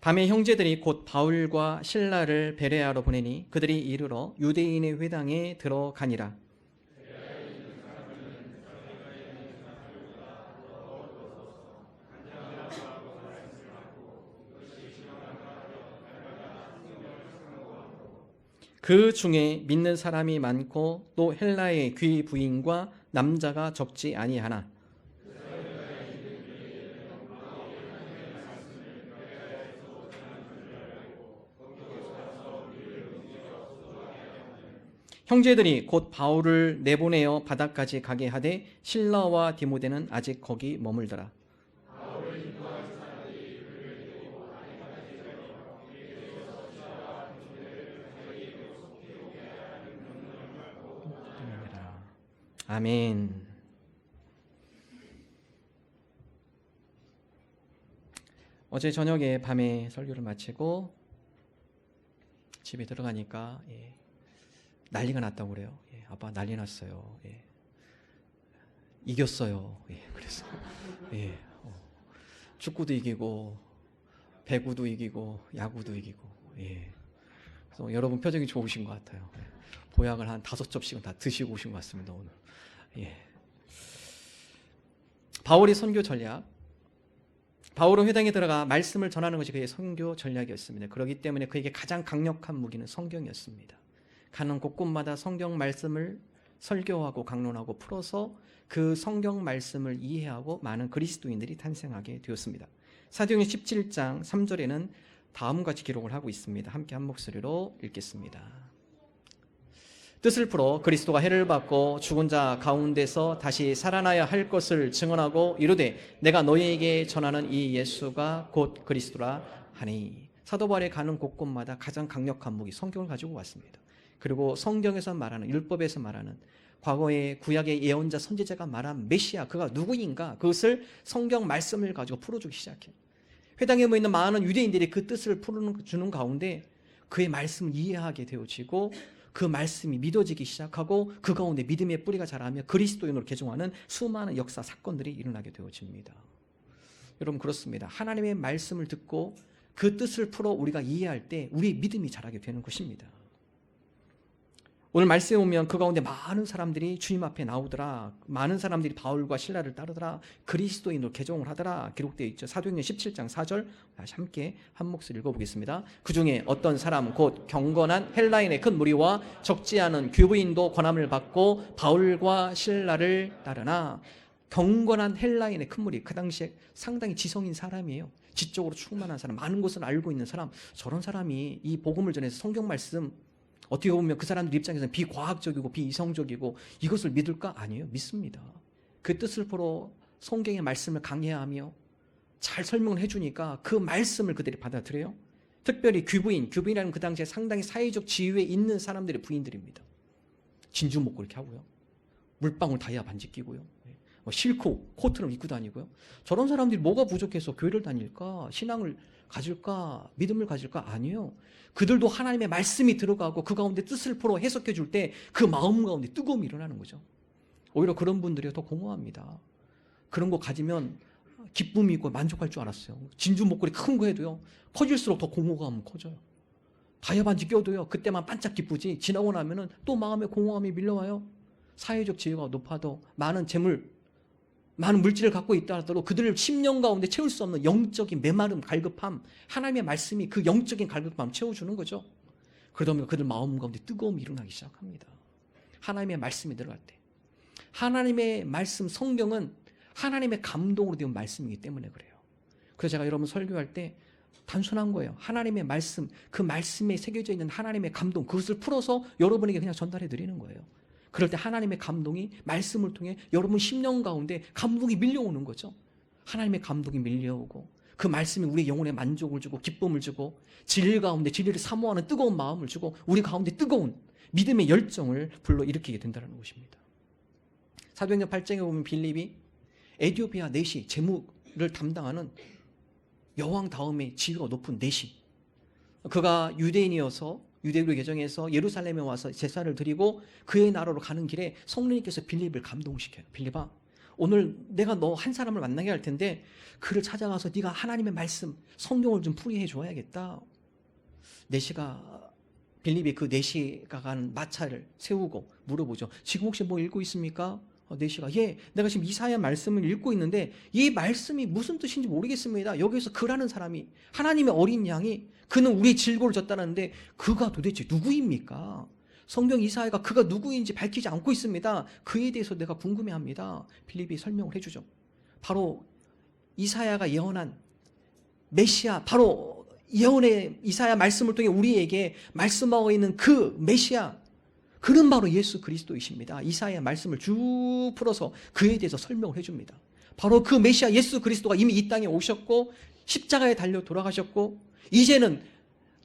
밤에 형제들이 곧 바울과 실라를 베레아로 보내니 그들이 이르러 유대인의 회당에 들어가니라. 그 중에 믿는 사람이 많고 또 헬라의 귀부인과 남자가 적지 아니하나 형제들이 곧 바울을 내보내어 바다까지 가게 하되 실라와 디모데는 아직 거기 머물더라. 아멘. 어제 저녁에 밤에 설교를 마치고 집에 들어가니까 난리가 났다고 그래요. 아빠 난리 났어요. 이겼어요. 그래서 축구도 이기고 배구도 이기고 야구도 이기고 그래서 여러분 표정이 좋으신 것 같아요. 보약을 한 5접씩은 다 드시고 오신 것 같습니다. 오늘. 바울의 선교 전략. 바울은 회당에 들어가 말씀을 전하는 것이 그의 선교 전략이었습니다. 그렇기 때문에 그에게 가장 강력한 무기는 성경이었습니다. 가는 곳곳마다 성경 말씀을 설교하고 강론하고 풀어서 그 성경 말씀을 이해하고 많은 그리스도인들이 탄생하게 되었습니다. 사도행전 17장 3절에는 다음과 같이 기록을 하고 있습니다. 함께 한 목소리로 읽겠습니다. 뜻을 풀어 그리스도가 해를 받고 죽은 자 가운데서 다시 살아나야 할 것을 증언하고 이르되 내가 너희에게 전하는 이 예수가 곧 그리스도라 하니. 사도 바울이 가는 곳곳마다 가장 강력한 무기 성경을 가지고 왔습니다. 그리고 성경에서 말하는, 율법에서 말하는, 과거의 구약의 예언자 선지자가 말한 메시아, 그가 누구인가, 그것을 성경 말씀을 가지고 풀어주기 시작해요. 회당에 모이는 많은 유대인들이 그 뜻을 풀어주는 가운데 그의 말씀을 이해하게 되어지고 그 말씀이 믿어지기 시작하고 그 가운데 믿음의 뿌리가 자라며 그리스도인으로 개종하는 수많은 역사 사건들이 일어나게 되어집니다. 여러분, 그렇습니다. 하나님의 말씀을 듣고 그 뜻을 풀어 우리가 이해할 때 우리의 믿음이 자라게 되는 것입니다. 오늘 말씀에 보면 그 가운데 많은 사람들이 주님 앞에 나오더라. 많은 사람들이 바울과 실라를 따르더라. 그리스도인으로 개종을 하더라. 기록되어 있죠. 사도행전 17장 4절 다시 함께 한 목소리 읽어보겠습니다. 그 중에 어떤 사람 곧 경건한 헬라인의 큰 무리와 적지 않은 귀부인도 권함을 받고 바울과 실라를 따르나. 경건한 헬라인의 큰 무리, 그 당시에 상당히 지성인 사람이에요. 지적으로 충만한 사람, 많은 것을 알고 있는 사람. 저런 사람이 이 복음을 전해서 성경 말씀, 어떻게 보면 그 사람들 입장에서는 비과학적이고 비이성적이고 이것을 믿을까? 아니에요. 믿습니다. 그 뜻을 풀어 성경의 말씀을 강해하며 잘 설명을 해주니까 그 말씀을 그들이 받아들여요. 특별히 귀부인이라는 그 당시에 상당히 사회적 지위에 있는 사람들의 부인들입니다. 진주 먹고 이렇게 하고요. 물방울 다이아 반지 끼고요. 실크 코트를 입고 다니고요. 저런 사람들이 뭐가 부족해서 교회를 다닐까? 신앙을 가질까? 믿음을 가질까? 아니요. 그들도 하나님의 말씀이 들어가고 그 가운데 뜻을 풀어 해석해 줄 때 그 마음 가운데 뜨거움이 일어나는 거죠. 오히려 그런 분들이 더 공허합니다. 그런 거 가지면 기쁨이 있고 만족할 줄 알았어요. 진주 목걸이 큰 거 해도요, 커질수록 더 공허감은 커져요. 다이아 반지 껴도요, 그때만 반짝 기쁘지 지나고 나면은 또 마음에 공허함이 밀려와요. 사회적 지위가 높아도 많은 재물, 많은 물질을 갖고 있다 하더라도 그들을 심령 가운데 채울 수 없는 영적인 메마름, 갈급함, 하나님의 말씀이 그 영적인 갈급함을 채워주는 거죠. 그러다 보면 그들 마음 가운데 뜨거움이 일어나기 시작합니다. 하나님의 말씀이 들어갈 때. 하나님의 말씀, 성경은 하나님의 감동으로 된 말씀이기 때문에 그래요. 그래서 제가 여러분 설교할 때 단순한 거예요. 하나님의 말씀, 그 말씀에 새겨져 있는 하나님의 감동, 그것을 풀어서 여러분에게 그냥 전달해 드리는 거예요. 그럴 때 하나님의 감동이 말씀을 통해 여러분 심령 가운데 감동이 밀려오는 거죠. 하나님의 감동이 밀려오고 그 말씀이 우리의 영혼에 만족을 주고 기쁨을 주고 진리 가운데 진리를 사모하는 뜨거운 마음을 주고 우리 가운데 뜨거운 믿음의 열정을 불러일으키게 된다는 것입니다. 사도행전 8장에 보면 빌립이 에티오피아 내시 재무를 담당하는 여왕 다음에 지위가 높은 내시, 그가 유대인이어서 유대인으로 개정해서 예루살렘에 와서 제사를 드리고 그의 나라로 가는 길에 성령님께서 빌립을 감동시켜요. 빌립아, 오늘 내가 너 한 사람을 만나게 할 텐데 그를 찾아가서 네가 하나님의 말씀, 성경을 좀 풀이해 줘야겠다. 빌립이 그 네시가 간 마차를 세우고 물어보죠. 지금 혹시 뭐 읽고 있습니까? 네시가 예, 내가 지금 이사야 말씀을 읽고 있는데 이 말씀이 무슨 뜻인지 모르겠습니다. 여기서 그라는 사람이 하나님의 어린 양이 그는 우리의 질고를 졌다는데 그가 도대체 누구입니까? 성경 이사야가 그가 누구인지 밝히지 않고 있습니다. 그에 대해서 내가 궁금해합니다. 빌립이 설명을 해주죠. 바로 이사야가 예언한 메시아, 바로 예언의 이사야 말씀을 통해 우리에게 말씀하고 있는 그 메시아, 그는 바로 예수 그리스도이십니다. 이사야 말씀을 쭉 풀어서 그에 대해서 설명을 해줍니다. 바로 그 메시아 예수 그리스도가 이미 이 땅에 오셨고 십자가에 달려 돌아가셨고 이제는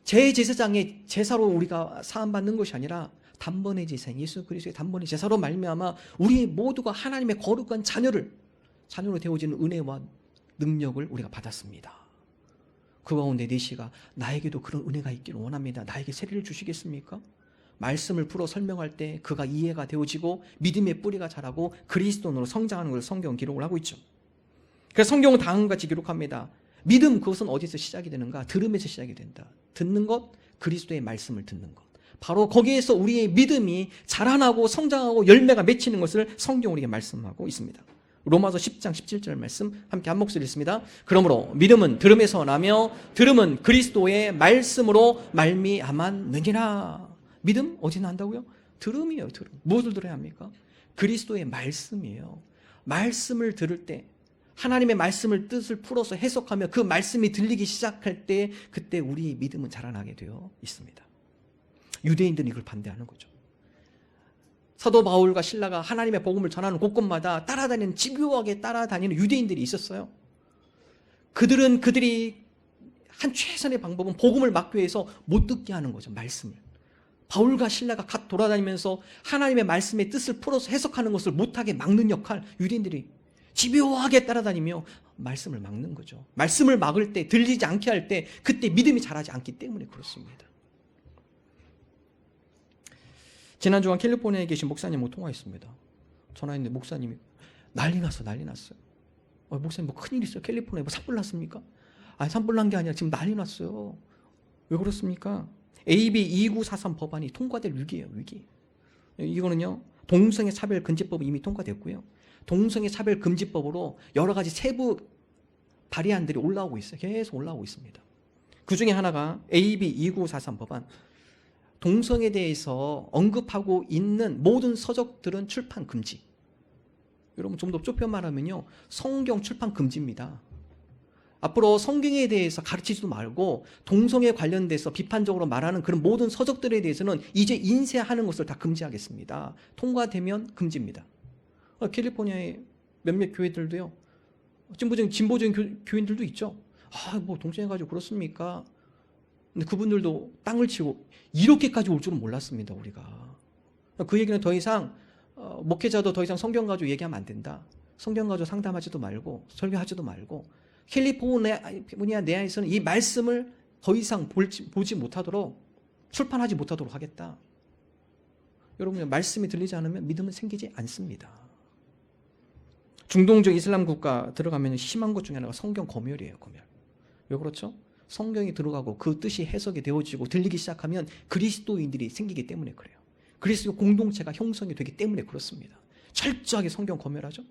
제제사장의 제사로 우리가 사함받는 것이 아니라 단번의 제사, 예수 그리스도의 단번의 제사로 말미암아 우리 모두가 하나님의 거룩한 자녀로 되어지는 은혜와 능력을 우리가 받았습니다. 그 가운데 네시가 나에게도 그런 은혜가 있기를 원합니다. 나에게 세례를 주시겠습니까? 말씀을 풀어 설명할 때 그가 이해가 되어지고 믿음의 뿌리가 자라고 그리스도인으로 성장하는 것을 성경은 기록을 하고 있죠. 그래서 성경은 다음과 같이 기록합니다. 믿음, 그것은 어디서 시작이 되는가? 들음에서 시작이 된다. 듣는 것, 그리스도의 말씀을 듣는 것. 바로 거기에서 우리의 믿음이 자라나고 성장하고 열매가 맺히는 것을 성경은 우리에게 말씀하고 있습니다. 로마서 10장 17절 말씀 함께 한 목소리 읽습니다. 그러므로 믿음은 들음에서 나며 들음은 그리스도의 말씀으로 말미암았느니라. 믿음 어디서 난다고요? 들음이에요. 들음. 무엇을 들어야 합니까? 그리스도의 말씀이에요. 말씀을 들을 때 하나님의 말씀을 뜻을 풀어서 해석하며 그 말씀이 들리기 시작할 때 그때 우리의 믿음은 자라나게 되어 있습니다. 유대인들은 이걸 반대하는 거죠. 사도 바울과 실라가 하나님의 복음을 전하는 곳곳마다 따라다니는, 집요하게 따라다니는 유대인들이 있었어요. 그들이 한 최선의 방법은 복음을 막기 위해서 못 듣게 하는 거죠. 말씀을. 바울과 실라가 각 돌아다니면서 하나님의 말씀의 뜻을 풀어서 해석하는 것을 못하게 막는 역할, 유대인들이 집요하게 따라다니며 말씀을 막는 거죠. 말씀을 막을 때, 들리지 않게 할 때 그때 믿음이 자라지 않기 때문에 그렇습니다. 지난 주간 캘리포니아에 계신 목사님하고 통화했습니다. 전화했는데 목사님이 난리 났어요. 목사님 뭐 큰일 있어요? 캘리포니아에 뭐 산불 났습니까? 아니, 산불 난 게 아니라 지금 난리 났어요. 왜 그렇습니까? AB 2943 법안이 통과될 위기예요. 위기. 이거는요, 동성애 차별 금지법이 이미 통과됐고요. 동성애 차별 금지법으로 여러 가지 세부 발의안들이 올라오고 있어요. 계속 올라오고 있습니다. 그 중에 하나가 AB 2943 법안. 동성애에 대해서 언급하고 있는 모든 서적들은 출판 금지. 여러분 좀 더 좁혀 말하면요, 성경 출판 금지입니다. 앞으로 성경에 대해서 가르치지도 말고 동성애 관련돼서 비판적으로 말하는 그런 모든 서적들에 대해서는 이제 인쇄하는 것을 다 금지하겠습니다. 통과되면 금지입니다. 캘리포니아의 몇몇 교회들도요, 진보적인 교인들도 있죠. 뭐 동성애 가지고 그렇습니까? 근데 그분들도 땅을 치고 이렇게까지 올 줄은 몰랐습니다. 우리가 그 얘기는 더 이상 목회자도 더 이상 성경 가지고 얘기하면 안 된다. 성경 가지고 상담하지도 말고 설교하지도 말고 캘리포니아 내에서는 이 말씀을 더 이상 보지 못하도록, 출판하지 못하도록 하겠다. 여러분, 말씀이 들리지 않으면 믿음은 생기지 않습니다. 중동적 이슬람 국가 들어가면 심한 것 중에 하나가 성경 검열이에요. 검열. 왜 그렇죠? 성경이 들어가고 그 뜻이 해석이 되어지고 들리기 시작하면 그리스도인들이 생기기 때문에 그래요. 그리스도 공동체가 형성이 되기 때문에 그렇습니다. 철저하게 성경 검열하죠.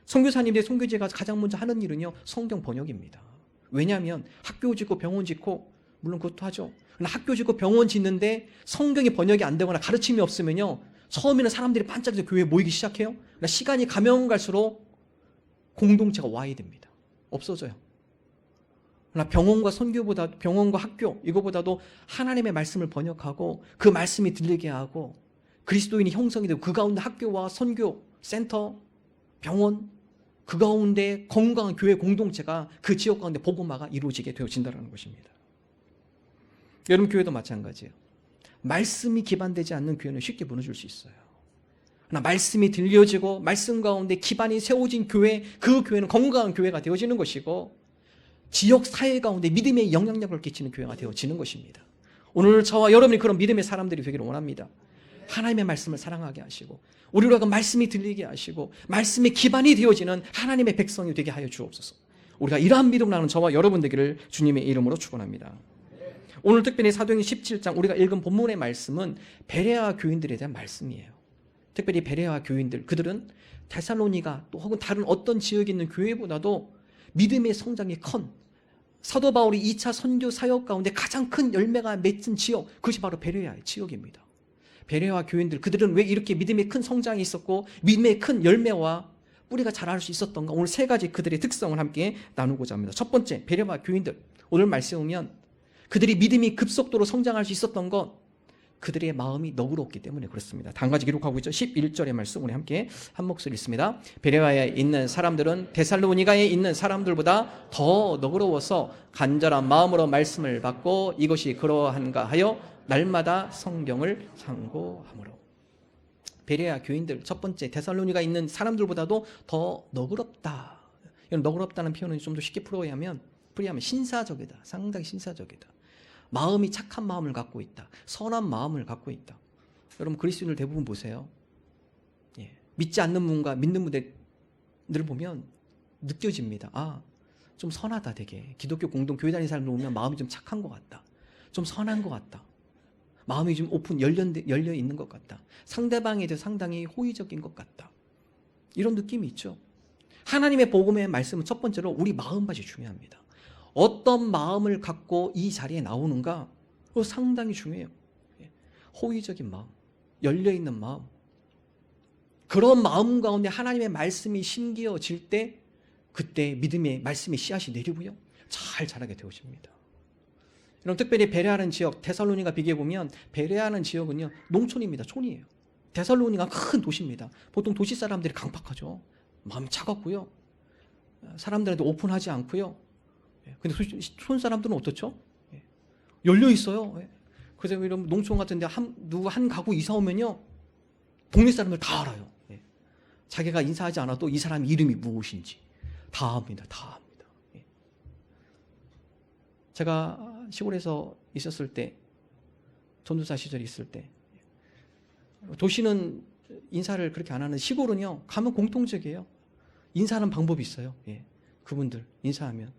선교사님들의 선교제가 가장 먼저 하는 일은요, 성경 번역입니다. 왜냐하면 학교 짓고 병원 짓고, 물론 그것도 하죠. 그러나 학교 짓고 병원 짓는데 성경이 번역이 안 되거나 가르침이 없으면요, 처음에는 사람들이 반짝여서 교회에 모이기 시작해요. 그러나 시간이 가면 갈수록 공동체가 와해됩니다. 없어져요. 그러나 병원과 학교, 이거보다도 하나님의 말씀을 번역하고 그 말씀이 들리게 하고 그리스도인이 형성이 되고 그 가운데 학교와 선교, 센터, 병원, 그 가운데 건강한 교회 공동체가 그 지역 가운데 복음화가 이루어지게 되어진다는 것입니다. 여러분, 교회도 마찬가지예요. 말씀이 기반되지 않는 교회는 쉽게 무너질 수 있어요. 그러나 말씀이 들려지고 말씀 가운데 기반이 세워진 교회, 그 교회는 건강한 교회가 되어지는 것이고 지역 사회 가운데 믿음의 영향력을 끼치는 교회가 되어지는 것입니다. 오늘 저와 여러분이 그런 믿음의 사람들이 되기를 원합니다. 하나님의 말씀을 사랑하게 하시고 우리가 그 말씀이 들리게 하시고 말씀의 기반이 되어지는 하나님의 백성이 되게 하여 주옵소서. 우리가 이러한 믿음 나는 저와 여러분 되기를 주님의 이름으로 축원합니다. 오늘 특별히 사도행전 17장 우리가 읽은 본문의 말씀은 베레아 교인들에 대한 말씀이에요. 특별히 베레아 교인들, 그들은 데살로니가 또 혹은 다른 어떤 지역에 있는 교회보다도 믿음의 성장이 큰 사도 바울이 2차 선교 사역 가운데 가장 큰 열매가 맺은 지역, 그것이 바로 베레아의 지역입니다. 베레아 교인들, 그들은 왜 이렇게 믿음의 큰 성장이 있었고 믿음의 큰 열매와 뿌리가 자랄 수 있었던가? 오늘 세 가지 그들의 특성을 함께 나누고자 합니다. 첫 번째, 베레아 교인들, 오늘 말씀에 보면 그들이 믿음이 급속도로 성장할 수 있었던 것, 그들의 마음이 너그러웠기 때문에 그렇습니다. 한 가지 기록하고 있죠. 11절의 말씀 우리 함께 한 목소리 읽습니다. 베레아에 있는 사람들은 데살로니가에 있는 사람들보다 더 너그러워서 간절한 마음으로 말씀을 받고 이것이 그러한가 하여 날마다 성경을 상고하므로. 베레아 교인들, 첫 번째 데살로니가 있는 사람들보다도 더 너그럽다. 이런 너그럽다는 표현은 좀 더 쉽게 풀이하면 신사적이다. 상당히 신사적이다. 마음이 착한 마음을 갖고 있다. 선한 마음을 갖고 있다. 여러분 그리스도인들 대부분 보세요. 믿지 않는 분과 믿는 분들을 보면 느껴집니다. 아, 좀 선하다 되게. 기독교 공동 교회 다니는 사람들 보면 마음이 좀 착한 것 같다. 좀 선한 것 같다. 마음이 좀 열려 있는 것 같다. 상대방에 대해 상당히 호의적인 것 같다. 이런 느낌이 있죠. 하나님의 복음의 말씀은 첫 번째로 우리 마음밭이 중요합니다. 어떤 마음을 갖고 이 자리에 나오는가? 그거 상당히 중요해요. 호의적인 마음, 열려있는 마음. 그런 마음 가운데 하나님의 말씀이 심겨질 때 그때 믿음의 말씀의 씨앗이 내리고요. 잘 자라게 되어집니다. 여러분 특별히 베레아라는 지역, 데살로니가 비교해보면 베레아라는 지역은요. 농촌입니다. 촌이에요. 데살로니가 큰 도시입니다. 보통 도시 사람들이 강팍하죠. 마음이 차갑고요. 사람들한테 오픈하지 않고요. 근데 촌 사람들은 어떻죠? 열려 있어요. 그래서 이런 농촌 같은데 누구 한 가구 이사 오면요, 동네 사람들 다 알아요. 자기가 인사하지 않아도 이 사람 이름이 무엇인지 다 압니다. 다 압니다. 제가 시골에서 있었을 때, 전도사 시절에 있을 때, 도시는 인사를 그렇게 안 하는, 시골은요 가면 공통적이에요. 인사하는 방법이 있어요. 그분들 인사하면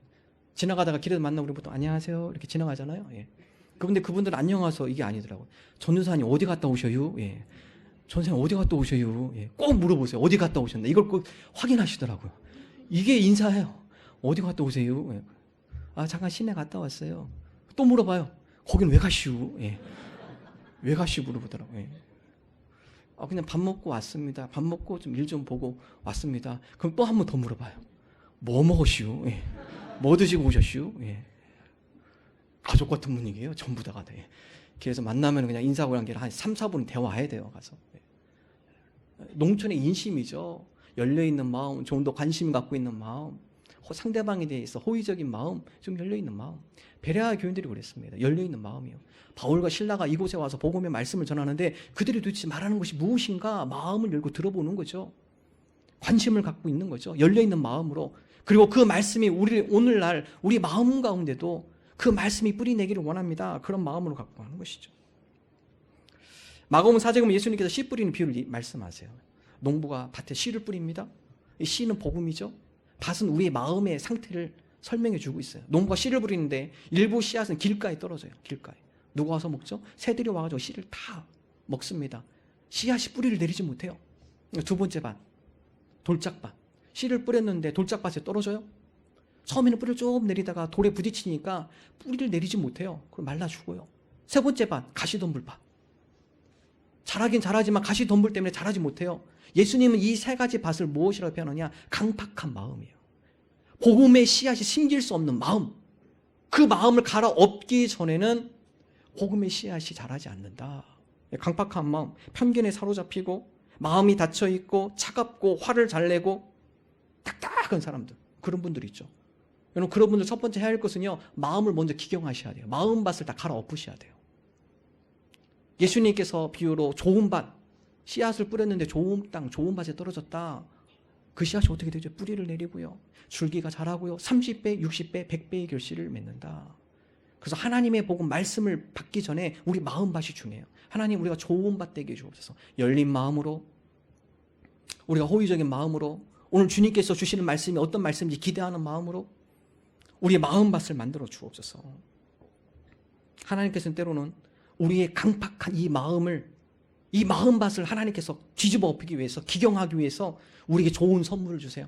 지나가다가 길에서 만나면 우리 보통 안녕하세요 이렇게 지나가잖아요. 근데 그분들은 안녕하세요 이게 아니더라고요. 전도사님 어디 갔다 오셔요? 전도사님 어디 갔다 오셔요? 꼭 물어보세요. 어디 갔다 오셨나? 이걸 꼭 확인하시더라고요. 이게 인사예요. 어디 갔다 오세요? 아 잠깐 시내 갔다 왔어요. 또 물어봐요. 거긴 왜 가시오? 왜 가시오 물어보더라고요. 아 그냥 밥 먹고 왔습니다. 밥 먹고 좀 일 좀 보고 왔습니다. 그럼 또 한 번 더 물어봐요. 뭐 먹으시오? 뭐 드시고 오셨슈? 가족 같은 분위기예요. 전부 다가. 길에서 만나면 그냥 인사하고 한 3, 4분 대화해야 돼요. 가서. 농촌의 인심이죠. 열려있는 마음, 좀 더 관심 갖고 있는 마음, 상대방에 대해서 호의적인 마음, 좀 열려있는 마음. 베레아 교인들이 그랬습니다. 열려있는 마음이요. 바울과 실라가 이곳에 와서 복음의 말씀을 전하는데 그들이 도대체 말하는 것이 무엇인가 마음을 열고 들어보는 거죠. 관심을 갖고 있는 거죠. 열려있는 마음으로. 그리고 그 말씀이 오늘날 우리 마음 가운데도 그 말씀이 뿌리내기를 원합니다. 그런 마음으로 갖고 하는 것이죠. 마가복음 4장에 예수님께서 씨 뿌리는 비유를 말씀하세요. 농부가 밭에 씨를 뿌립니다. 이 씨는 복음이죠. 밭은 우리의 마음의 상태를 설명해 주고 있어요. 농부가 씨를 뿌리는데 일부 씨앗은 길가에 떨어져요. 길가에. 누가 와서 먹죠? 새들이 와가지고 씨를 다 먹습니다. 씨앗이 뿌리를 내리지 못해요. 두 번째 밭, 돌짝밭. 씨를 뿌렸는데 돌짝밭에 떨어져요? 처음에는 뿌리를 좀 내리다가 돌에 부딪히니까 뿌리를 내리지 못해요. 그럼 말라 죽어요. 세 번째 밭, 가시덤불밭. 자라긴 자라지만 가시덤불 때문에 자라지 못해요. 예수님은 이 세 가지 밭을 무엇이라고 표현하냐? 강팍한 마음이에요. 복음의 씨앗이 심길 수 없는 마음. 그 마음을 갈아엎기 전에는 복음의 씨앗이 자라지 않는다. 강팍한 마음, 편견에 사로잡히고 마음이 닫혀있고 차갑고 화를 잘 내고 딱딱한 사람들, 그런 분들 있죠. 여러분 그런 분들 첫 번째 해야 할 것은요, 마음을 먼저 기경하셔야 돼요. 마음밭을 다 갈아엎으셔야 돼요. 예수님께서 비유로 좋은 밭, 씨앗을 뿌렸는데 좋은 땅, 좋은 밭에 떨어졌다. 그 씨앗이 어떻게 되죠? 뿌리를 내리고요, 줄기가 자라고요, 30배, 60배, 100배의 결실을 맺는다. 그래서 하나님의 복음 말씀을 받기 전에 우리 마음밭이 중요해요. 하나님 우리가 좋은 밭 되게 해주옵소서. 열린 마음으로 우리가 호의적인 마음으로 오늘 주님께서 주시는 말씀이 어떤 말씀인지 기대하는 마음으로 우리의 마음밭을 만들어 주옵소서. 하나님께서는 때로는 우리의 강팍한 이 마음밭을 하나님께서 뒤집어 엎기 위해서, 기경하기 위해서 우리에게 좋은 선물을 주세요.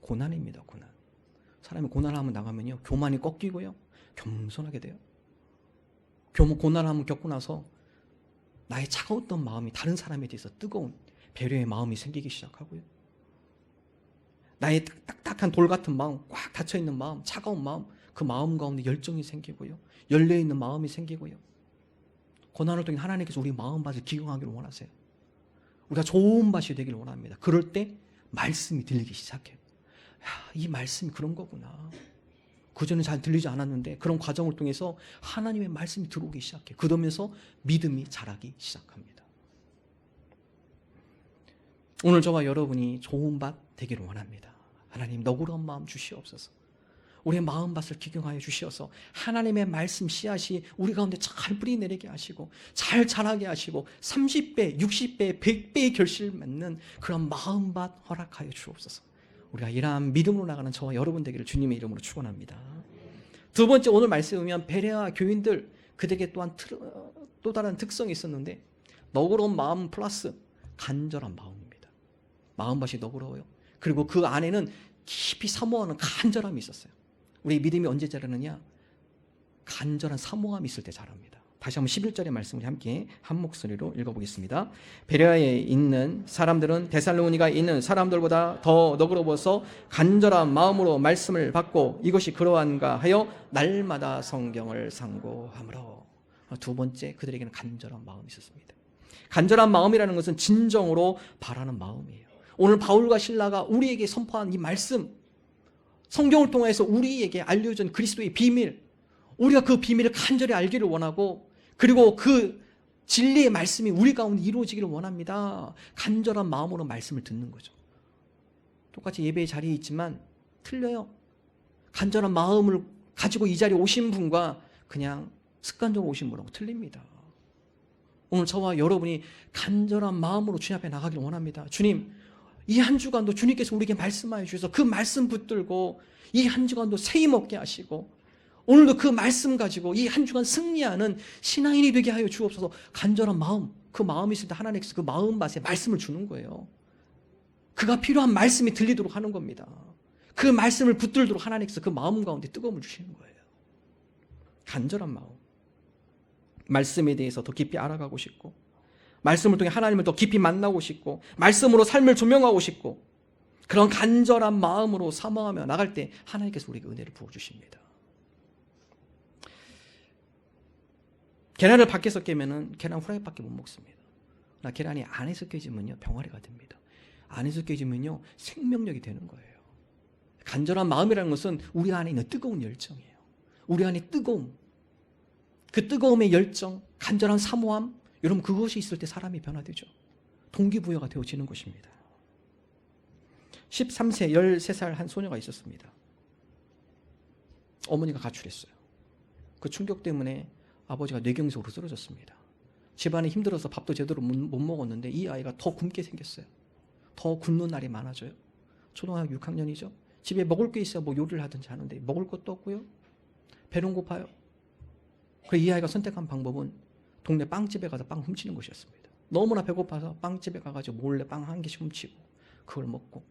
고난입니다. 고난. 사람이 고난을 한번 나가면요, 교만이 꺾이고요, 겸손하게 돼요. 고난을 한번 겪고 나서 나의 차가웠던 마음이 다른 사람에 대해서 뜨거운 배려의 마음이 생기기 시작하고요, 나의 딱딱한 돌 같은 마음, 꽉 닫혀있는 마음, 차가운 마음, 그 마음 가운데 열정이 생기고요, 열려있는 마음이 생기고요. 고난을 통해 하나님께서 우리 마음밭을 기경하기를 원하세요. 우리가 좋은 밭이 되기를 원합니다. 그럴 때 말씀이 들리기 시작해요. 이 말씀이 그런 거구나. 그전에 잘 들리지 않았는데 그런 과정을 통해서 하나님의 말씀이 들어오기 시작해요. 그러면서 믿음이 자라기 시작합니다. 오늘 저와 여러분이 좋은 밭 되기를 원합니다. 하나님, 너그러운 마음 주시옵소서. 우리의 마음밭을 기경하여 주시어서 하나님의 말씀 씨앗이 우리 가운데 잘 뿌리 내리게 하시고 잘 자라게 하시고 30배, 60배, 100배의 결실을 맺는 그런 마음밭 허락하여 주옵소서. 우리가 이러한 믿음으로 나가는 저와 여러분 되기를 주님의 이름으로 축원합니다. 두 번째, 오늘 말씀에 보면 베레아 교인들, 그들에게 또한 또 다른 특성이 있었는데 너그러운 마음 플러스 간절한 마음입니다. 마음밭이 너그러워요. 그리고 그 안에는 깊이 사모하는 간절함이 있었어요. 우리 믿음이 언제 자라느냐? 간절한 사모함이 있을 때 자랍니다. 다시 한번 11절의 말씀을 함께 한 목소리로 읽어보겠습니다. 베레아에 있는 사람들은 데살로니가에 있는 사람들보다 더 너그러워서 간절한 마음으로 말씀을 받고 이것이 그러한가 하여 날마다 성경을 상고하므로. 두 번째, 그들에게는 간절한 마음이 있었습니다. 간절한 마음이라는 것은 진정으로 바라는 마음이에요. 오늘 바울과 실라가 우리에게 선포한 이 말씀, 성경을 통해서 우리에게 알려준 그리스도의 비밀, 우리가 그 비밀을 간절히 알기를 원하고, 그리고 그 진리의 말씀이 우리 가운데 이루어지기를 원합니다. 간절한 마음으로 말씀을 듣는 거죠. 똑같이 예배의 자리에 있지만 틀려요. 간절한 마음을 가지고 이 자리에 오신 분과 그냥 습관적으로 오신 분하고 틀립니다. 오늘 저와 여러분이 간절한 마음으로 주님 앞에 나가기를 원합니다. 주님, 이 한 주간도 주님께서 우리에게 말씀하여 주셔서 그 말씀 붙들고 이 한 주간도 세임 얻게 하시고 오늘도 그 말씀 가지고 이 한 주간 승리하는 신앙인이 되게 하여 주옵소서. 간절한 마음, 그 마음이 있을 때 하나님께서 그 마음밭에 말씀을 주는 거예요. 그가 필요한 말씀이 들리도록 하는 겁니다. 그 말씀을 붙들도록 하나님께서 그 마음 가운데 뜨거움을 주시는 거예요. 간절한 마음, 말씀에 대해서 더 깊이 알아가고 싶고, 말씀을 통해 하나님을 더 깊이 만나고 싶고, 말씀으로 삶을 조명하고 싶고, 그런 간절한 마음으로 사모하며 나갈 때 하나님께서 우리에게 은혜를 부어주십니다. 계란을 밖에서 깨면은 계란 후라이밖에 못 먹습니다. 그러나 계란이 안에서 깨지면요, 병아리가 됩니다. 안에서 깨지면요, 생명력이 되는 거예요. 간절한 마음이라는 것은 우리 안에 있는 뜨거운 열정이에요. 우리 안에 뜨거움, 그 뜨거움의 열정, 간절한 사모함, 여러분, 그것이 있을 때 사람이 변화되죠. 동기부여가 되어지는 것입니다. 13세, 13살 한 소녀가 있었습니다. 어머니가 가출했어요. 그 충격 때문에 아버지가 뇌경색으로 쓰러졌습니다. 집안이 힘들어서 밥도 제대로 못 먹었는데 이 아이가 더 굶게 생겼어요. 더 굶는 날이 많아져요. 초등학교 6학년이죠. 집에 먹을 게 있어야 뭐 요리를 하든지 하는데 먹을 것도 없고요. 배는 고파요. 그래서 이 아이가 선택한 방법은 동네 빵집에 가서 빵 훔치는 것이었습니다. 너무나 배고파서 빵집에 가가지고 몰래 빵 한 개씩 훔치고 그걸 먹고.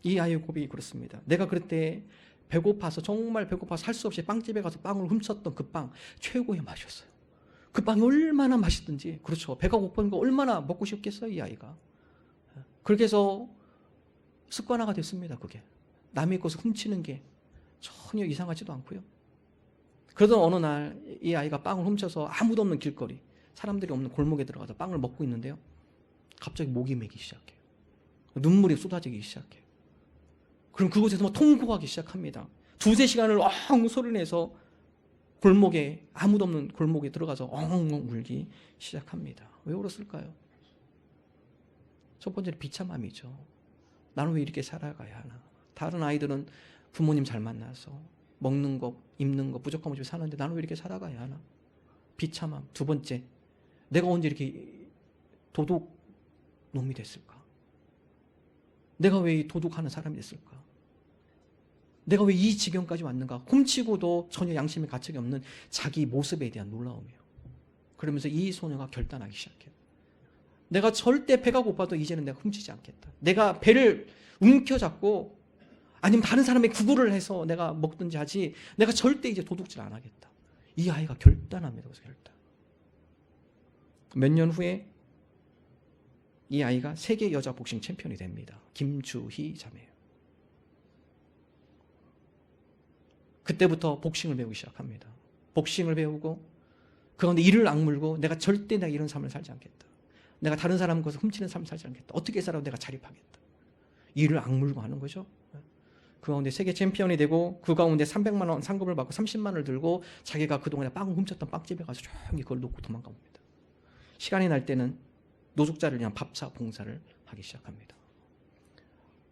이 아이의 고백이 그렇습니다. 내가 그때 배고파서, 정말 배고파서 할 수 없이 빵집에 가서 빵을 훔쳤던 그 빵, 최고의 맛이었어요. 그 빵이 얼마나 맛있든지, 그렇죠, 배가 고픈 거 얼마나 먹고 싶겠어요, 이 아이가. 그렇게 해서 습관화가 됐습니다. 그게 남의 것을 훔치는 게 전혀 이상하지도 않고요. 그러던 어느 날 이 아이가 빵을 훔쳐서 아무도 없는 길거리, 사람들이 없는 골목에 들어가서 빵을 먹고 있는데요, 갑자기 목이 메기 시작해요. 눈물이 쏟아지기 시작해요. 그럼 그곳에서 막 통곡하기 시작합니다. 2-3시간을 엉 소리내서 골목에, 아무도 없는 골목에 들어가서 엉엉 울기 시작합니다. 왜 울었을까요? 첫 번째는 비참함이죠. 나는 왜 이렇게 살아가야 하나. 다른 아이들은 부모님 잘 만나서 먹는 것, 입는 것, 부족함 없이 사는데 나는 왜 이렇게 살아가야 하나. 비참함. 두 번째, 내가 언제 이렇게 도둑 놈이 됐을까. 내가 왜 도둑하는 사람이 됐을까? 내가 왜 이 지경까지 왔는가? 훔치고도 전혀 양심의 가책이 없는 자기 모습에 대한 놀라움이에요. 그러면서 이 소녀가 결단하기 시작해요. 내가 절대 배가 고파도 이제는 내가 훔치지 않겠다. 내가 배를 움켜잡고 아니면 다른 사람의 구걸을 해서 내가 먹든지 하지 내가 절대 이제 도둑질 안 하겠다. 이 아이가 결단합니다. 그래서 결단. 몇 년 후에 이 아이가 세계 여자 복싱 챔피언이 됩니다. 김주희 자매예요. 그때부터 복싱을 배우기 시작합니다. 복싱을 배우고 그 가운데 이를 악물고 내가 절대 내가 이런 삶을 살지 않겠다. 내가 다른 사람 것을 훔치는 삶을 살지 않겠다. 어떻게 살아도 내가 자립하겠다. 이를 악물고 하는 거죠. 그 가운데 세계 챔피언이 되고 그 가운데 300만 원 상금을 받고 30만 원을 들고 자기가 그동안에 빵 훔쳤던 빵집에 가서 조용히 그걸 놓고 도망가 봅니다. 시간이 날 때는 노숙자를 위한 밥사 봉사를 하기 시작합니다.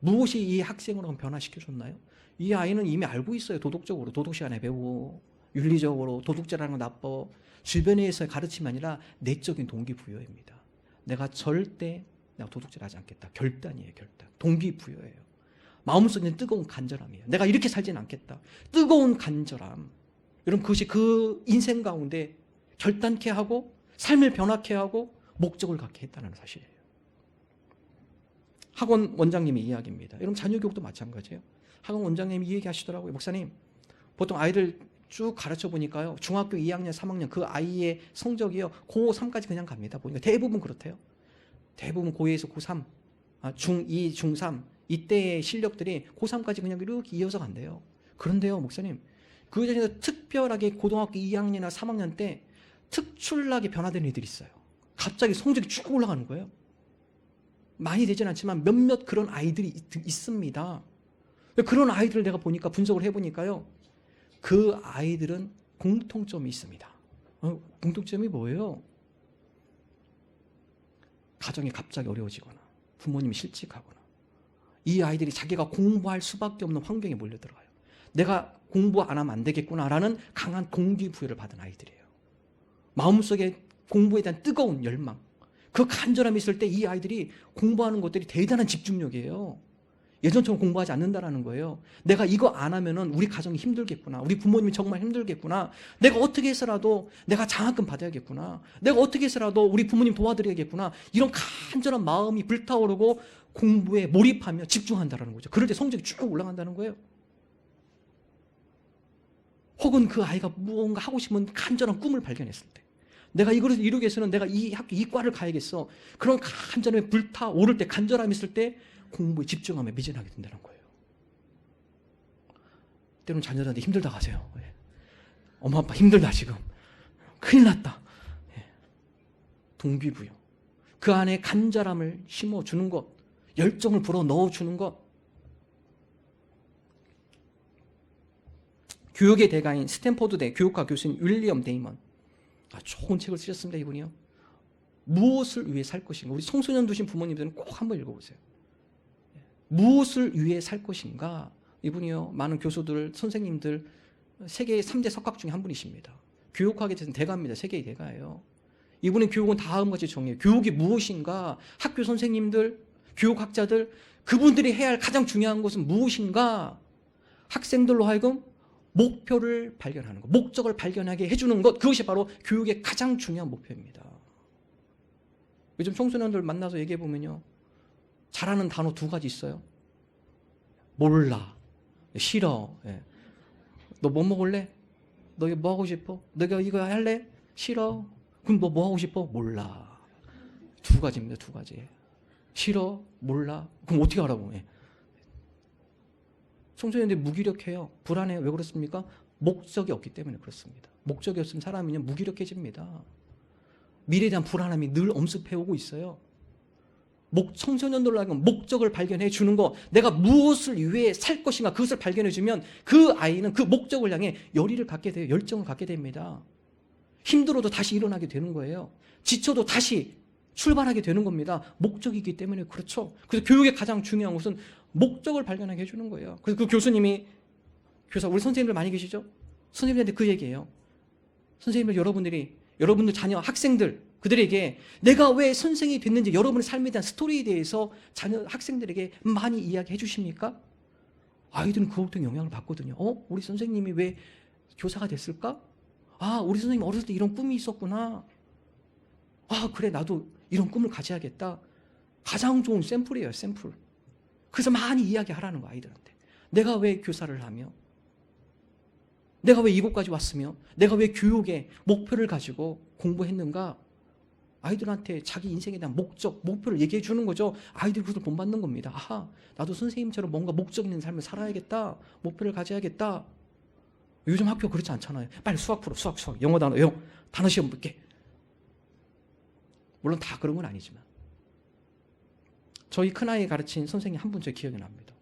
무엇이 이 학생으로 변화시켜줬나요? 이 아이는 이미 알고 있어요. 도덕적으로 도덕 시간에 배우고 윤리적으로 도둑질하는 건 나빠. 주변에서의 가르침이 아니라 내적인 동기부여입니다. 내가 절대 내가 도둑질하지 않겠다. 결단이에요. 결단. 동기부여예요. 마음속에 뜨거운 간절함이에요. 내가 이렇게 살지는 않겠다. 뜨거운 간절함. 여러분 그것이 그 인생 가운데 결단케 하고 삶을 변화케 하고 목적을 갖게 했다는 사실이에요. 학원 원장님의 이야기입니다. 여러분 자녀교육도 마찬가지예요. 학원 원장님이 이 얘기 하시더라고요. 목사님 보통 아이들 쭉 가르쳐 보니까요. 중학교 2학년 3학년 그 아이의 성적이요. 고 3까지 그냥 갑니다. 보니까 대부분 그렇대요. 대부분 고2에서 고3 중2 중3 이때의 실력들이 고3까지 그냥 이렇게 이어서 간대요. 그런데요 목사님 그 전에 특별하게 고등학교 2학년이나 3학년 때 특출나게 변화되는 애들이 있어요. 갑자기 성적이 쭉 올라가는 거예요. 많이 되진 않지만 몇몇 그런 아이들이 있습니다. 그런 아이들을 내가 보니까 분석을 해보니까요. 그 아이들은 공통점이 있습니다. 공통점이 뭐예요? 가정이 갑자기 어려워지거나 부모님이 실직하거나 이 아이들이 자기가 공부할 수밖에 없는 환경에 몰려들어가요. 내가 공부 안 하면 안 되겠구나라는 강한 동기부여를 받은 아이들이에요. 마음속에 공부에 대한 뜨거운 열망, 그 간절함이 있을 때 이 아이들이 공부하는 것들이 대단한 집중력이에요. 예전처럼 공부하지 않는다라는 거예요. 내가 이거 안 하면은 우리 가정이 힘들겠구나. 우리 부모님이 정말 힘들겠구나. 내가 어떻게 해서라도 내가 장학금 받아야겠구나. 내가 어떻게 해서라도 우리 부모님 도와드려야겠구나. 이런 간절한 마음이 불타오르고 공부에 몰입하며 집중한다라는 거죠. 그럴 때 성적이 쭉 올라간다는 거예요. 혹은 그 아이가 무언가 하고 싶은 간절한 꿈을 발견했을 때 내가 이거를 이루기 위해서는 내가 이 학교 이 과를 가야겠어. 그런 간절함에 불타오를 때 간절함이 있을 때 공부에 집중하며 미진하게 된다는 거예요. 때로는 자녀들한테 힘들다 가세요. 엄마 아빠 힘들다 지금. 큰일 났다. 동기부여. 그 안에 간절함을 심어주는 것. 열정을 불어 넣어주는 것. 교육의 대가인 스탠포드대 교육과 교수인 윌리엄 데이먼. 좋은 책을 쓰셨습니다. 이분이요. 무엇을 위해 살 것인가. 우리 청소년 두신 부모님들은 꼭 한번 읽어보세요. 무엇을 위해 살 것인가. 이분이요. 많은 교수들, 선생님들 세계의 3대 석학 중에 한 분이십니다. 교육학에 대해서는 대가입니다. 세계의 대가예요. 이분의 교육은 다음과 같이 정해요. 교육이 무엇인가. 학교 선생님들, 교육학자들 그분들이 해야 할 가장 중요한 것은 무엇인가. 학생들로 하여금 목표를 발견하는 것, 목적을 발견하게 해주는 것, 그것이 바로 교육의 가장 중요한 목표입니다. 요즘 청소년들 만나서 얘기해보면요. 잘하는 단어 2가지 있어요. 몰라, 싫어. 너 뭐 먹을래? 너 뭐 하고 싶어? 너가 이거 할래? 싫어. 그럼 너 뭐 하고 싶어? 몰라. 2가지입니다. 2가지. 싫어, 몰라. 그럼 어떻게 하라고? 청소년들이 무기력해요. 불안해요. 왜 그렇습니까? 목적이 없기 때문에 그렇습니다. 목적이 없으면 사람이 무기력해집니다. 미래에 대한 불안함이 늘 엄습해오고 있어요. 청소년들로 하여금 목적을 발견해 주는 거, 내가 무엇을 위해 살 것인가 그것을 발견해 주면 그 아이는 그 목적을 향해 열의를 갖게 돼요. 열정을 갖게 됩니다. 힘들어도 다시 일어나게 되는 거예요. 지쳐도 다시 출발하게 되는 겁니다. 목적이기 때문에 그렇죠. 그래서 교육의 가장 중요한 것은 목적을 발견하게 해주는 거예요. 그래서 그 교수님이 우리 선생님들 많이 계시죠? 선생님들한테 그 얘기예요. 선생님들 여러분들 자녀 학생들 그들에게 내가 왜 선생이 됐는지 여러분의 삶에 대한 스토리에 대해서 자녀 학생들에게 많이 이야기해 주십니까? 아이들은 그것도 영향을 받거든요. 우리 선생님이 왜 교사가 됐을까? 우리 선생님 어렸을 때 이런 꿈이 있었구나. 그래, 나도 이런 꿈을 가져야겠다. 가장 좋은 샘플이에요, 샘플. 그래서 많이 이야기하라는 거, 아이들한테. 내가 왜 교사를 하며, 내가 왜 이곳까지 왔으며, 내가 왜 교육의 목표를 가지고 공부했는가? 아이들한테 자기 인생에 대한 목적, 목표를 얘기해 주는 거죠. 아이들이 그것을 본받는 겁니다. 나도 선생님처럼 뭔가 목적 있는 삶을 살아야겠다. 목표를 가져야겠다. 요즘 학교 그렇지 않잖아요. 빨리 수학 풀어, 수학, 영어 단어 시험 볼게. 물론 다 그런 건 아니지만. 저희 큰아이 가르친 선생님 한 분 제 기억이 납니다.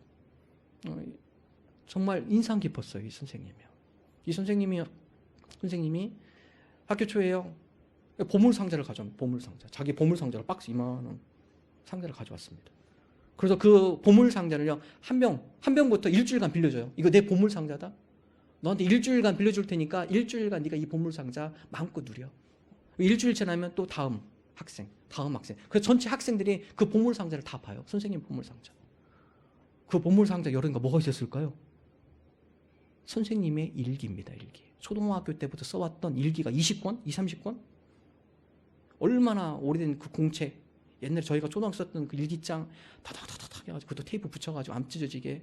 정말 인상 깊었어요, 이 선생님이요. 이 선생님이 학교 초에요. 보물상자를 가져옵니다. 보물상자. 자기 보물상자를 박스 이만한 상자를 가져왔습니다. 그래서 그 보물상자를요, 한 병부터 일주일간 빌려줘요. 이거 내 보물상자다. 너한테 일주일간 빌려줄 테니까 일주일간 네가 이 보물상자 마음껏 누려. 일주일 지나면 또 다음 학생. 그래서 전체 학생들이 그 보물상자를 다 봐요. 선생님 보물상자. 그 보물상자 열어보니까 뭐가 있었을까요? 선생님의 일기입니다. 일기. 초등학교 때부터 써왔던 일기가 20권? 30권? 얼마나 오래된 그 공책. 옛날에 저희가 초등학교 썼던 그 일기장 다다다다닥 해가지고 그것도 테이프 붙여가지고 안 찢어지게.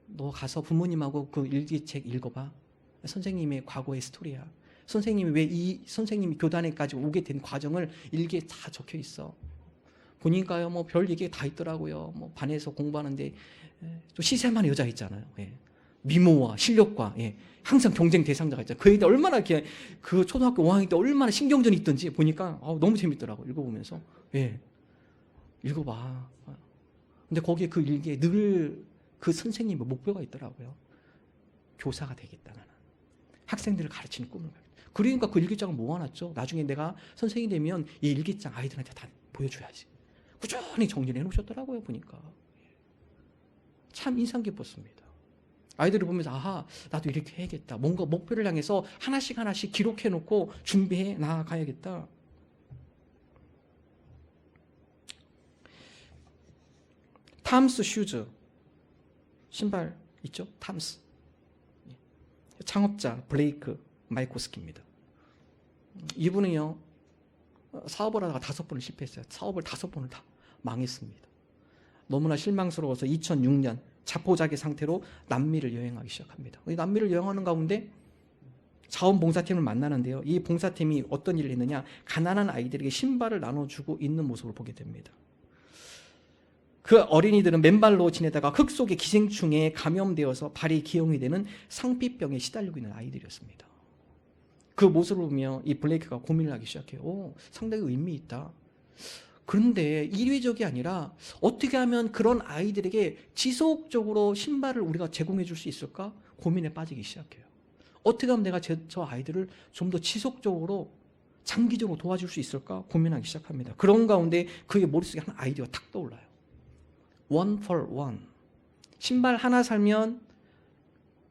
너 가서 부모님하고 그 일기책 읽어봐. 선생님의 과거의 스토리야. 선생님이 왜 선생님이 교단에까지 오게 된 과정을 일기에 다 적혀 있어. 보니까요, 뭐 별 얘기 다 있더라고요. 뭐 반에서 공부하는데 또 시샘한 여자 있잖아요. 미모와 실력과 항상 경쟁 대상자가 있잖아요. 그 애들 얼마나 그 초등학교 5학년 때 얼마나 신경전이 있던지 보니까 너무 재밌더라고 읽어보면서. 읽어봐. 근데 거기에 그 일기에 늘 그 선생님의 목표가 있더라고요. 교사가 되겠다는, 학생들을 가르치는 꿈을 가겠다. 그러니까 그 일기장을 모아놨죠. 나중에 내가 선생이 되면 이 일기장 아이들한테 다 보여줘야지. 꾸준히 정리를 해놓으셨더라고요. 보니까 참 인상 깊었습니다. 아이들을 보면서 나도 이렇게 해야겠다. 뭔가 목표를 향해서 하나씩 기록해놓고 준비해 나아가야겠다. 탐스 슈즈 신발 있죠? 탐스. 창업자 블레이크 마이코스키입니다. 이분은요, 사업을 하다가 5번을 실패했어요. 사업을 5번을 다 망했습니다. 너무나 실망스러워서 2006년 자포자기 상태로 남미를 여행하기 시작합니다. 남미를 여행하는 가운데 자원봉사팀을 만나는데요. 이 봉사팀이 어떤 일을 했느냐, 가난한 아이들에게 신발을 나눠주고 있는 모습을 보게 됩니다. 그 어린이들은 맨발로 지내다가 흙 속의 기생충에 감염되어서 발이 기형이 되는 상피병에 시달리고 있는 아이들이었습니다. 그 모습을 보며 이 블레이크가 고민을 하기 시작해요. 상당히 의미 있다. 그런데 일회적이 아니라 어떻게 하면 그런 아이들에게 지속적으로 신발을 우리가 제공해 줄 수 있을까? 고민에 빠지기 시작해요. 어떻게 하면 내가 저 아이들을 좀 더 지속적으로 장기적으로 도와줄 수 있을까? 고민하기 시작합니다. 그런 가운데 그의 머릿속에 한 아이디어가 탁 떠올라요. One for one. 신발 하나 살면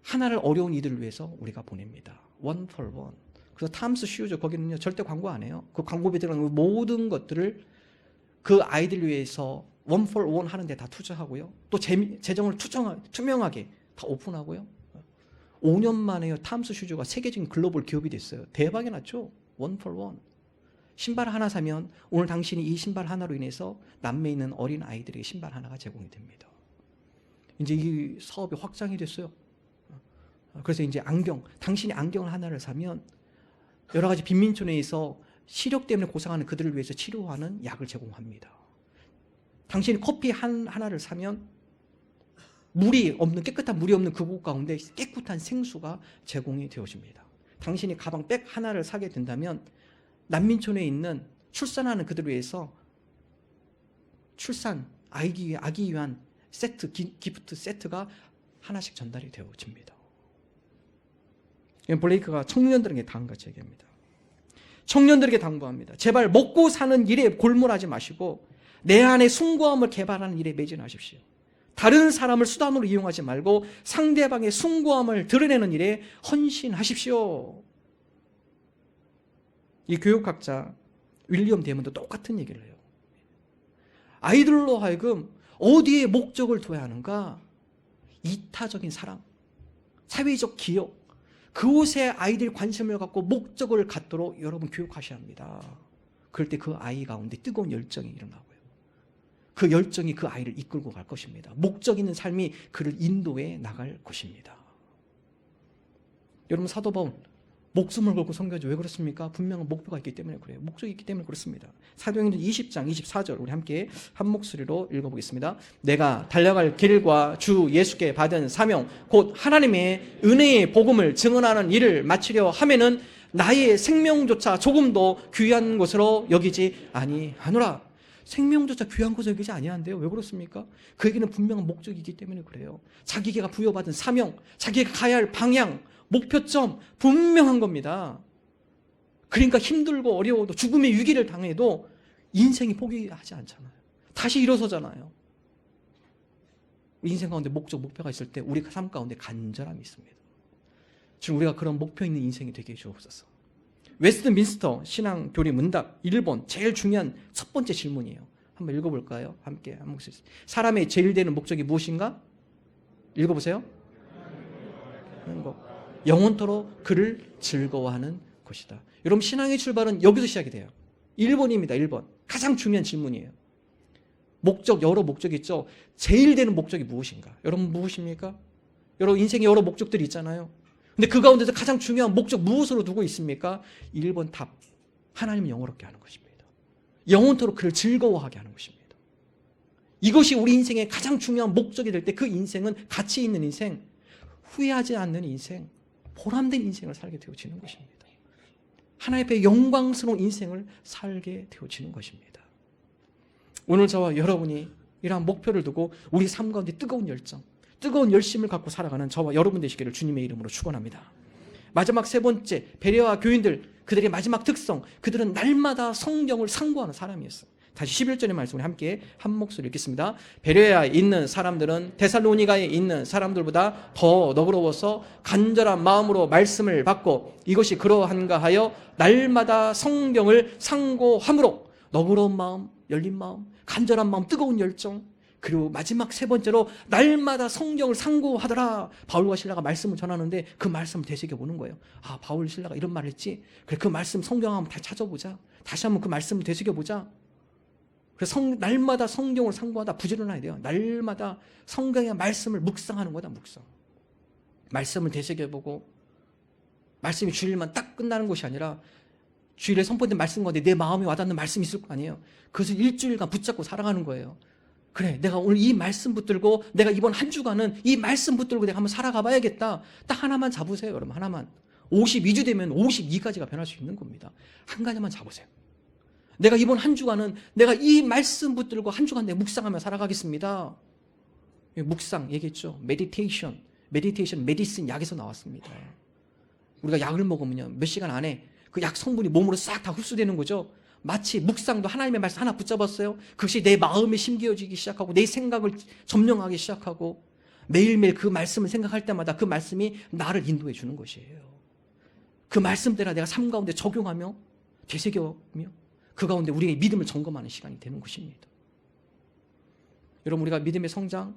하나를 어려운 이들을 위해서 우리가 보냅니다. One for one. 그래서 탐스 슈즈 거기는요, 절대 광고 안 해요. 그 광고비에 들어가는 모든 것들을 그 아이들 위해서 one for one 하는데 다 투자하고요. 또 재정을 투명하게 다 오픈하고요. 5년 만에요, 탐스 슈즈가 세계적인 글로벌 기업이 됐어요. 대박이 났죠. one for one. 신발 하나 사면 오늘 당신이 이 신발 하나로 인해서 남미에 있는 어린 아이들에게 신발 하나가 제공이 됩니다. 이제 이 사업이 확장이 됐어요. 그래서 이제 당신이 안경을 하나를 사면 여러 가지 빈민촌에서 시력 때문에 고생하는 그들을 위해서 치료하는 약을 제공합니다. 당신이 커피 하나를 사면 깨끗한 물이 없는 그곳 가운데 깨끗한 생수가 제공이 되어집니다. 당신이 가방 백 하나를 사게 된다면 난민촌에 있는 출산하는 그들을 위해서 아기 위한 세트, 기프트 세트가 하나씩 전달이 되어집니다. 블레이크가 청년들에게 당한같이 얘기합니다. 청년들에게 당부합니다. 제발 먹고 사는 일에 골몰하지 마시고 내 안에 숭고함을 개발하는 일에 매진하십시오. 다른 사람을 수단으로 이용하지 말고 상대방의 숭고함을 드러내는 일에 헌신하십시오. 이 교육학자 윌리엄 데이먼도 똑같은 얘기를 해요. 아이들로 하여금 어디에 목적을 둬야 하는가? 이타적인 사랑, 사회적 기여, 그곳에 아이들이 관심을 갖고 목적을 갖도록 여러분 교육하셔야 합니다. 그럴 때 그 아이 가운데 뜨거운 열정이 일어나고요. 그 열정이 그 아이를 이끌고 갈 것입니다. 목적 있는 삶이 그를 인도해 나갈 것입니다. 여러분, 사도 바울 목숨을 걸고 선교하죠. 왜 그렇습니까? 분명한 목표가 있기 때문에 그래요. 목적이 있기 때문에 그렇습니다. 사도행전 20장 24절 우리 함께 한 목소리로 읽어보겠습니다. 내가 달려갈 길과 주 예수께 받은 사명 곧 하나님의 은혜의 복음을 증언하는 일을 마치려 하면은 나의 생명조차 조금도 귀한 것으로 여기지 아니하노라. 생명조차 귀한 것으로 여기지 아니한데요. 왜 그렇습니까? 그에게는 분명한 목적이 있기 때문에 그래요. 자기가 부여받은 사명, 자기가 가야 할 방향, 목표점 분명한 겁니다. 그러니까 힘들고 어려워도 죽음의 위기를 당해도 인생이 포기하지 않잖아요. 다시 일어서잖아요. 인생 가운데 목표가 있을 때 우리 삶 가운데 간절함이 있습니다. 지금 우리가 그런 목표 있는 인생이 되게 해주옵소서. 웨스트민스터 신앙교리 문답 1번 제일 중요한 첫 번째 질문이에요. 한번 읽어볼까요? 함께 한 목소리. 사람의 제일 되는 목적이 무엇인가? 읽어보세요. 영원토록 그를 즐거워하는 것이다. 여러분, 신앙의 출발은 여기서 시작이 돼요. 1번입니다. 1번. 가장 중요한 질문이에요. 목적, 여러 목적이 있죠. 제일 되는 목적이 무엇인가? 여러분, 무엇입니까? 여러분, 인생에 여러 목적들이 있잖아요. 근데 그 가운데서 가장 중요한 목적 무엇으로 두고 있습니까? 1번 답. 하나님을 영원롭게 하는 것입니다. 영원토록 그를 즐거워하게 하는 것입니다. 이것이 우리 인생의 가장 중요한 목적이 될 때 그 인생은 가치 있는 인생, 후회하지 않는 인생, 보람된 인생을 살게 되어지는 것입니다. 하나님 앞에 영광스러운 인생을 살게 되어지는 것입니다. 오늘 저와 여러분이 이러한 목표를 두고 우리 삶 가운데 뜨거운 열정, 뜨거운 열심을 갖고 살아가는 저와 여러분 되시기를 주님의 이름으로 축원합니다. 마지막 세 번째, 베레아 교인들, 그들의 마지막 특성, 그들은 날마다 성경을 상고하는 사람이었어요. 다시 11절의 말씀을 함께 한 목소리 읽겠습니다. 베레아에 있는 사람들은 데살로니가에 있는 사람들보다 더 너그러워서 간절한 마음으로 말씀을 받고 이것이 그러한가 하여 날마다 성경을 상고함으로 너그러운 마음, 열린 마음, 간절한 마음, 뜨거운 열정, 그리고 마지막 세 번째로 날마다 성경을 상고하더라. 바울과 실라가 말씀을 전하는데 그 말씀을 되새겨보는 거예요. 아, 바울 실라가 이런 말을 했지. 그래, 그 말씀 성경 한번 다 찾아보자. 다시 한번 그 말씀을 되새겨보자. 그래서 날마다 성경을 상고하다 부지런해야 돼요. 날마다 성경의 말씀을 묵상하는 거다. 묵상. 말씀을 되새겨보고 말씀이 주일만 딱 끝나는 것이 아니라 주일에 선포된 말씀 가운데 내 마음에 와닿는 말씀이 있을 거 아니에요. 그것을 일주일간 붙잡고 살아가는 거예요. 그래, 내가 오늘 이 말씀 붙들고 내가 이번 한 주간은 이 말씀 붙들고 내가 한번 살아가 봐야겠다. 딱 하나만 잡으세요. 여러분, 하나만. 52주 되면 52가지가 변할 수 있는 겁니다. 한 가지만 잡으세요. 내가 이번 한 주간은 내가 이 말씀 붙들고 한 주간 내가 묵상하며 살아가겠습니다. 묵상 얘기했죠. 메디테이션, 메디신 약에서 나왔습니다. 우리가 약을 먹으면요, 몇 시간 안에 그 약 성분이 몸으로 싹 다 흡수되는 거죠. 마치 묵상도 하나님의 말씀 하나 붙잡았어요. 그것이 내 마음에 심겨지기 시작하고 내 생각을 점령하기 시작하고 매일매일 그 말씀을 생각할 때마다 그 말씀이 나를 인도해 주는 것이에요. 그 말씀대로 내가 삶 가운데 적용하며 되새겨며 그 가운데 우리의 믿음을 점검하는 시간이 되는 것입니다. 여러분, 우리가 믿음의 성장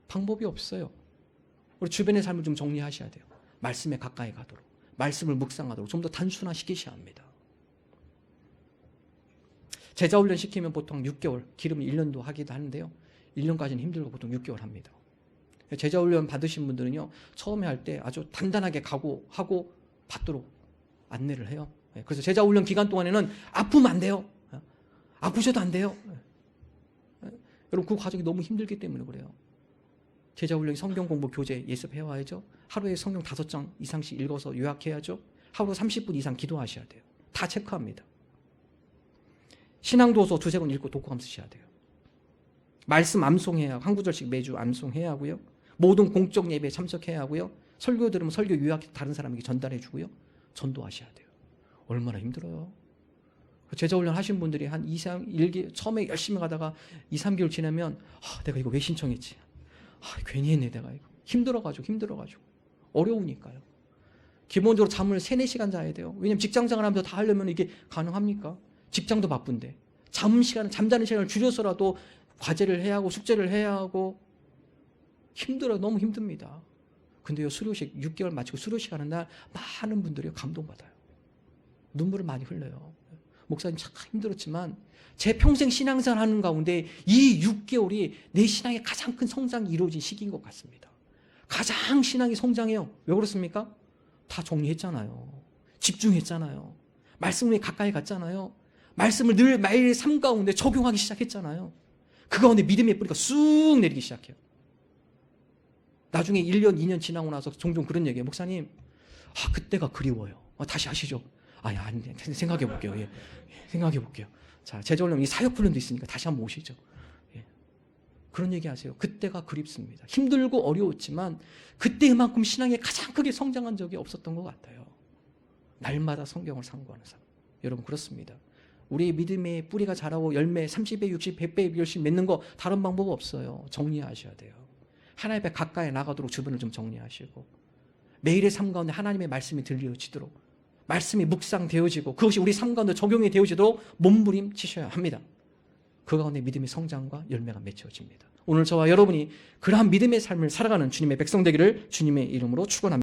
방법이 없어요. 우리 주변의 삶을 좀 정리하셔야 돼요. 말씀에 가까이 가도록, 말씀을 묵상하도록 좀 더 단순화시키셔야 합니다. 제자훈련 시키면 보통 6개월, 기름을 1년도 하기도 하는데요. 1년까지는 힘들고 보통 6개월 합니다. 제자훈련 받으신 분들은요, 처음에 할 때 아주 단단하게 각오하고 받도록 안내를 해요. 그래서 제자훈련 기간 동안에는 아프면 안 돼요. 아프셔도 안 돼요. 여러분, 그 과정이 너무 힘들기 때문에 그래요. 제자훈련 성경 공부 교재 예습해와야죠. 하루에 성경 5장 이상씩 읽어서 요약해야죠. 하루 30분 이상 기도하셔야 돼요. 다 체크합니다. 신앙도서 2-3권 읽고 독후감 쓰셔야 돼요. 말씀 암송해야 하고 한 구절씩 매주 암송해야 하고요. 모든 공적 예배에 참석해야 하고요. 설교 들으면 설교 요약 다른 사람에게 전달해 주고요. 전도하셔야 돼요. 얼마나 힘들어요. 제자훈련 하신 분들이 한 2-3일 처음에 열심히 가다가 2-3개월 지나면 내가 이거 왜 신청했지? 괜히 했네 내가 이거. 힘들어가지고 어려우니까요. 기본적으로 잠을 3-4시간 자야 돼요. 왜냐면 직장생활 하면서 다 하려면 이게 가능합니까? 직장도 바쁜데 잠자는 시간을 줄여서라도 과제를 해야 하고 숙제를 해야 하고 힘들어요. 너무 힘듭니다. 근데요, 수료식 6개월 마치고 수료식 하는 날 많은 분들이 감동받아요. 눈물을 많이 흘려요. 목사님 참 힘들었지만 제 평생 신앙생활 하는 가운데 이 6개월이 내 신앙의 가장 큰 성장이 이루어진 시기인 것 같습니다. 가장 신앙이 성장해요. 왜 그렇습니까? 다 정리했잖아요. 집중했잖아요. 말씀에 가까이 갔잖아요. 말씀을 늘 매일 삶 가운데 적용하기 시작했잖아요. 그 가운데 믿음의 뿌리가 쑥 내리기 시작해요. 나중에 1년, 2년 지나고 나서 종종 그런 얘기해요. 목사님, 그때가 그리워요. 다시 하시죠. 아니, 생각해 볼게요. 예. 생각해 볼게요. 자, 제자훈련, 이 사역훈련도 있으니까 다시 한번 오시죠. 예. 그런 얘기 하세요. 그때가 그립습니다. 힘들고 어려웠지만 그때만큼 신앙에 가장 크게 성장한 적이 없었던 것 같아요. 날마다 성경을 상고하는 사람. 여러분, 그렇습니다. 우리 믿음의 뿌리가 자라고 열매 30배, 60, 100배 열심히 맺는 거 다른 방법 없어요. 정리하셔야 돼요. 하나님 앞에 가까이 나가도록 주변을 좀 정리하시고 매일의 삶 가운데 하나님의 말씀이 들려지도록 말씀이 묵상되어지고 그것이 우리 삶 가운데 적용이 되어지도록 몸부림치셔야 합니다. 그 가운데 믿음의 성장과 열매가 맺혀집니다. 오늘 저와 여러분이 그러한 믿음의 삶을 살아가는 주님의 백성 되기를 주님의 이름으로 축원합니다.